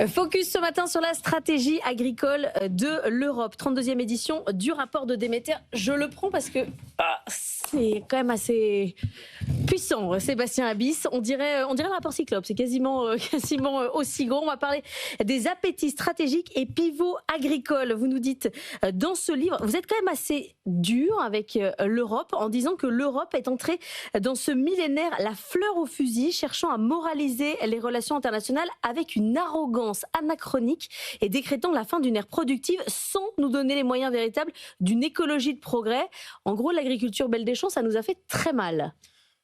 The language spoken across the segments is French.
Focus ce matin sur la stratégie agricole de l'Europe. 32e édition du rapport de Déméter. Je le prends parce que c'est quand même assez puissant, Sébastien Abyss. On dirait le rapport Cyclope, c'est quasiment aussi gros. On va parler des appétits stratégiques et pivots agricoles. Vous nous dites dans ce livre, vous êtes quand même assez dur avec l'Europe en disant que l'Europe est entrée dans ce millénaire la fleur au fusil, cherchant à moraliser les relations internationales avec une arrogance anachronique et décrétant la fin d'une ère productive sans nous donner les moyens véritables d'une écologie de progrès. En gros, l'agriculture belle des champs, ça nous a fait très mal.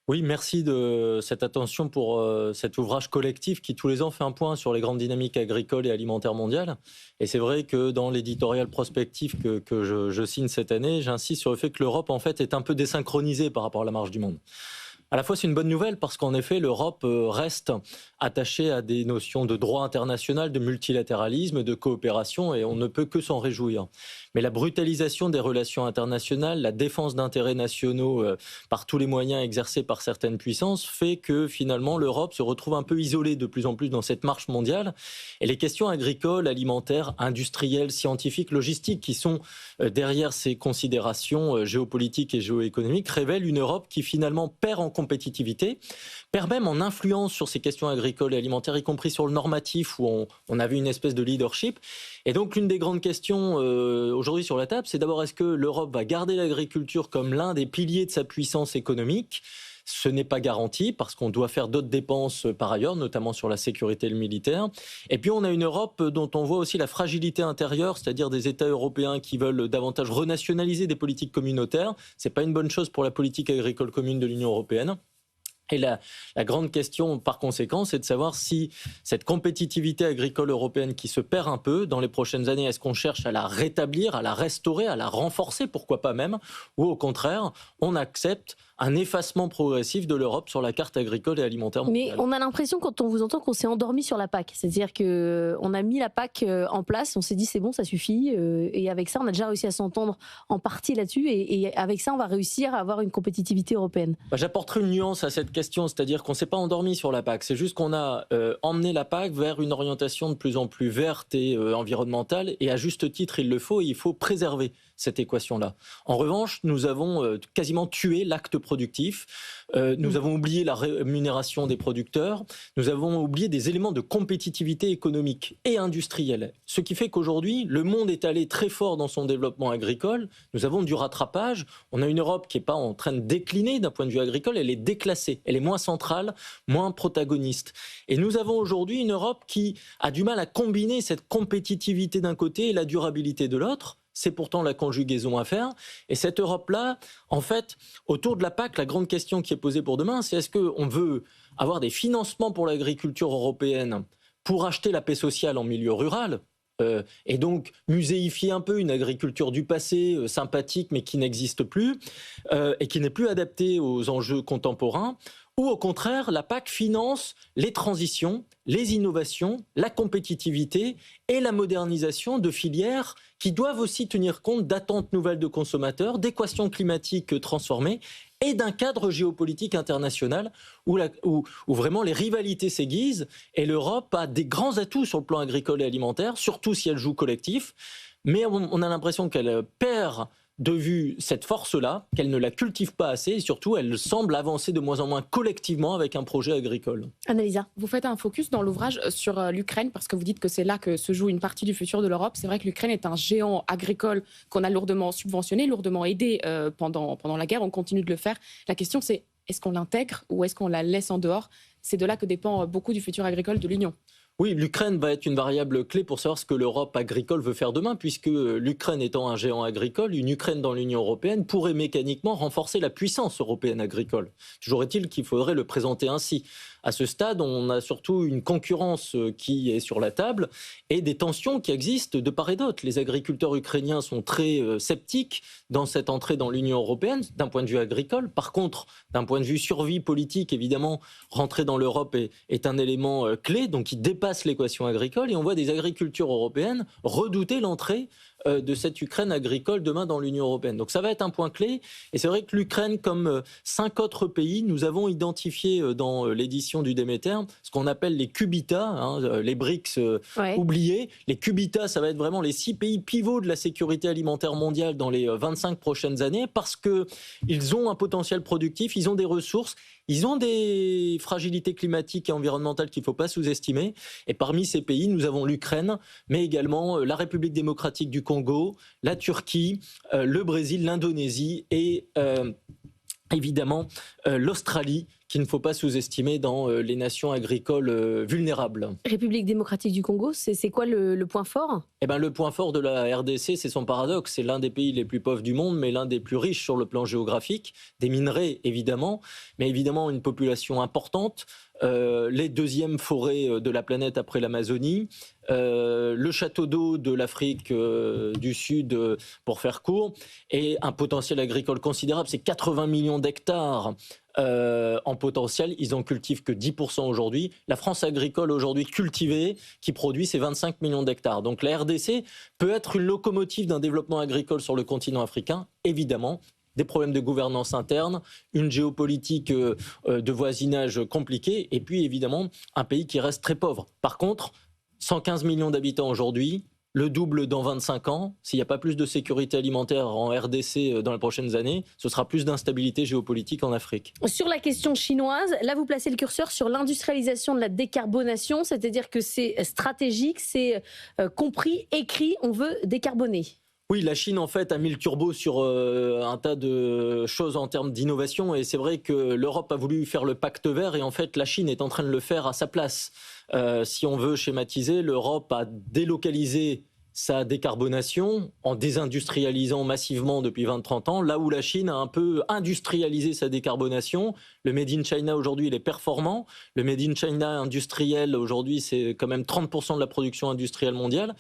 Oui, merci de cette attention pour cet ouvrage collectif qui tous les ans fait un point sur les grandes dynamiques agricoles et alimentaires mondiales. Et c'est vrai que dans l'éditorial prospectif que je signe cette année, j'insiste sur le fait que l'Europe en fait est un peu désynchronisée par rapport à la marge du monde. À la fois, c'est une bonne nouvelle parce qu'en effet, l'Europe reste attachée à des notions de droit international, de multilatéralisme, de coopération, et on ne peut que s'en réjouir. Mais la brutalisation des relations internationales, la défense d'intérêts nationaux par tous les moyens exercés par certaines puissances, fait que finalement l'Europe se retrouve un peu isolée de plus en plus dans cette marche mondiale. Et les questions agricoles, alimentaires, industrielles, scientifiques, logistiques qui sont derrière ces considérations géopolitiques et géoéconomiques révèlent une Europe qui finalement perd en compétitivité, perd même en influence sur ces questions agricoles et alimentaires, y compris sur le normatif où on avait une espèce de leadership. Et donc l'une des grandes questions aujourd'hui sur la table, c'est d'abord est-ce que l'Europe va garder l'agriculture comme l'un des piliers de sa puissance économique ? Ce n'est pas garanti parce qu'on doit faire d'autres dépenses par ailleurs, notamment sur la sécurité et le militaire. Et puis on a une Europe dont on voit aussi la fragilité intérieure, c'est-à-dire des États européens qui veulent davantage renationaliser des politiques communautaires. Ce n'est pas une bonne chose pour la politique agricole commune de l'Union européenne. Et la grande question, par conséquent, c'est de savoir si cette compétitivité agricole européenne qui se perd un peu dans les prochaines années, est-ce qu'on cherche à la rétablir, à la restaurer, à la renforcer, pourquoi pas même, ou au contraire, on accepte un effacement progressif de l'Europe sur la carte agricole et alimentaire mondiale. Mais on a l'impression, quand on vous entend, qu'on s'est endormi sur la PAC. C'est-à-dire qu'on a mis la PAC en place, on s'est dit c'est bon, ça suffit. Et avec ça, on a déjà réussi à s'entendre en partie là-dessus. Et avec ça, on va réussir à avoir une compétitivité européenne. J'apporterai une nuance à cette question, c'est-à-dire qu'on ne s'est pas endormi sur la PAC. C'est juste qu'on a emmené la PAC vers une orientation de plus en plus verte et environnementale. Et à juste titre, il le faut, et il faut préserver cette équation-là. En revanche, nous avons quasiment tué l'acte productif. Nous avons oublié la rémunération des producteurs. Nous avons oublié des éléments de compétitivité économique et industrielle. Ce qui fait qu'aujourd'hui, le monde est allé très fort dans son développement agricole. Nous avons du rattrapage. On a une Europe qui n'est pas en train de décliner d'un point de vue agricole. Elle est déclassée. Elle est moins centrale, moins protagoniste. Et nous avons aujourd'hui une Europe qui a du mal à combiner cette compétitivité d'un côté et la durabilité de l'autre. C'est pourtant la conjugaison à faire. Et cette Europe-là, en fait, autour de la PAC, la grande question qui est posée pour demain, c'est est-ce qu'on veut avoir des financements pour l'agriculture européenne pour acheter la paix sociale en milieu rural et donc muséifier un peu une agriculture du passé, sympathique, mais qui n'existe plus et qui n'est plus adaptée aux enjeux contemporains. Ou au contraire, la PAC finance les transitions, les innovations, la compétitivité et la modernisation de filières qui doivent aussi tenir compte d'attentes nouvelles de consommateurs, d'équations climatiques transformées et d'un cadre géopolitique international où vraiment les rivalités s'aiguisent et l'Europe a des grands atouts sur le plan agricole et alimentaire, surtout si elle joue collectif. Mais on a l'impression qu'elle perd de vue cette force-là, qu'elle ne la cultive pas assez et surtout elle semble avancer de moins en moins collectivement avec un projet agricole. Annalisa. Vous faites un focus dans l'ouvrage sur l'Ukraine parce que vous dites que c'est là que se joue une partie du futur de l'Europe. C'est vrai que l'Ukraine est un géant agricole qu'on a lourdement subventionné, lourdement aidé pendant la guerre. On continue de le faire. La question c'est est-ce qu'on l'intègre ou est-ce qu'on la laisse en dehors ? C'est de là que dépend beaucoup du futur agricole de l'Union. Oui, l'Ukraine va être une variable clé pour savoir ce que l'Europe agricole veut faire demain, puisque l'Ukraine étant un géant agricole, une Ukraine dans l'Union européenne pourrait mécaniquement renforcer la puissance européenne agricole. Toujours est-il qu'il faudrait le présenter ainsi. À ce stade, on a surtout une concurrence qui est sur la table et des tensions qui existent de part et d'autre. Les agriculteurs ukrainiens sont très sceptiques dans cette entrée dans l'Union européenne d'un point de vue agricole. Par contre, d'un point de vue survie politique, évidemment, rentrer dans l'Europe est un élément clé, donc qui dépasse l'équation agricole. Et on voit des agricultures européennes redouter l'entrée de cette Ukraine agricole demain dans l'Union européenne. Donc ça va être un point clé. Et c'est vrai que l'Ukraine, comme 5 autres pays, nous avons identifié dans l'édition du Déméter ce qu'on appelle les Cubitas, les BRICS oubliés. Les Cubitas, ça va être vraiment les 6 pays pivots de la sécurité alimentaire mondiale dans les 25 prochaines années, parce qu'ils ont un potentiel productif, ils ont des ressources, ils ont des fragilités climatiques et environnementales qu'il ne faut pas sous-estimer. Et parmi ces pays, nous avons l'Ukraine, mais également la République démocratique du Congo, la Turquie, le Brésil, l'Indonésie et évidemment l'Australie, qu'il ne faut pas sous-estimer dans les nations agricoles vulnérables. République démocratique du Congo, c'est quoi le point fort ? Eh ben, le point fort de la RDC, c'est son paradoxe. C'est l'un des pays les plus pauvres du monde, mais l'un des plus riches sur le plan géographique. Des minerais, évidemment, mais évidemment une population importante. Les deuxièmes forêts de la planète après l'Amazonie. Le château d'eau de l'Afrique du Sud, pour faire court. Et un potentiel agricole considérable. C'est 80 millions d'hectares en potentiel, ils en cultivent que 10% aujourd'hui. La France agricole aujourd'hui cultivée, qui produit, c'est 25 millions d'hectares. Donc la RDC peut être une locomotive d'un développement agricole sur le continent africain, évidemment. Des problèmes de gouvernance interne, une géopolitique de voisinage compliquée, et puis évidemment un pays qui reste très pauvre. Par contre, 115 millions d'habitants aujourd'hui, le double dans 25 ans. S'il n'y a pas plus de sécurité alimentaire en RDC dans les prochaines années, ce sera plus d'instabilité géopolitique en Afrique. Sur la question chinoise, là vous placez le curseur sur l'industrialisation de la décarbonation, c'est-à-dire que c'est stratégique, c'est compris, écrit, on veut décarboner. Oui, la Chine, en fait, a mis le turbo sur un tas de choses en termes d'innovation. Et c'est vrai que l'Europe a voulu faire le pacte vert. Et en fait, la Chine est en train de le faire à sa place. Si on veut schématiser, l'Europe a délocalisé sa décarbonation en désindustrialisant massivement depuis 20-30 ans, là où la Chine a un peu industrialisé sa décarbonation. Le Made in China aujourd'hui, il est performant. Le Made in China industriel aujourd'hui, c'est quand même 30% de la production industrielle mondiale.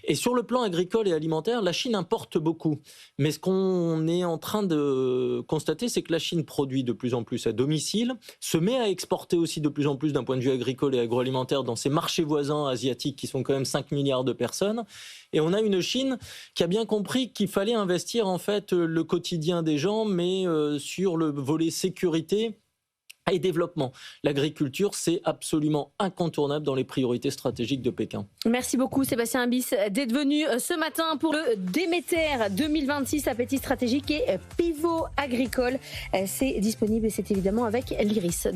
Et sur le plan agricole et alimentaire, la Chine importe beaucoup. Mais ce qu'on est en train de constater, c'est que la Chine produit de plus en plus à domicile, se met à exporter aussi de plus en plus d'un point de vue agricole et agroalimentaire dans ses marchés voisins asiatiques qui sont quand même 5 milliards de personnes. Et on a une Chine qui a bien compris qu'il fallait investir en fait le quotidien des gens, mais sur le volet sécurité et développement. L'agriculture, c'est absolument incontournable dans les priorités stratégiques de Pékin. Merci beaucoup Sébastien Ambis d'être venu ce matin pour le Déméter 2026, appétit stratégique et pivot agricole. C'est disponible et c'est évidemment avec l'Iris.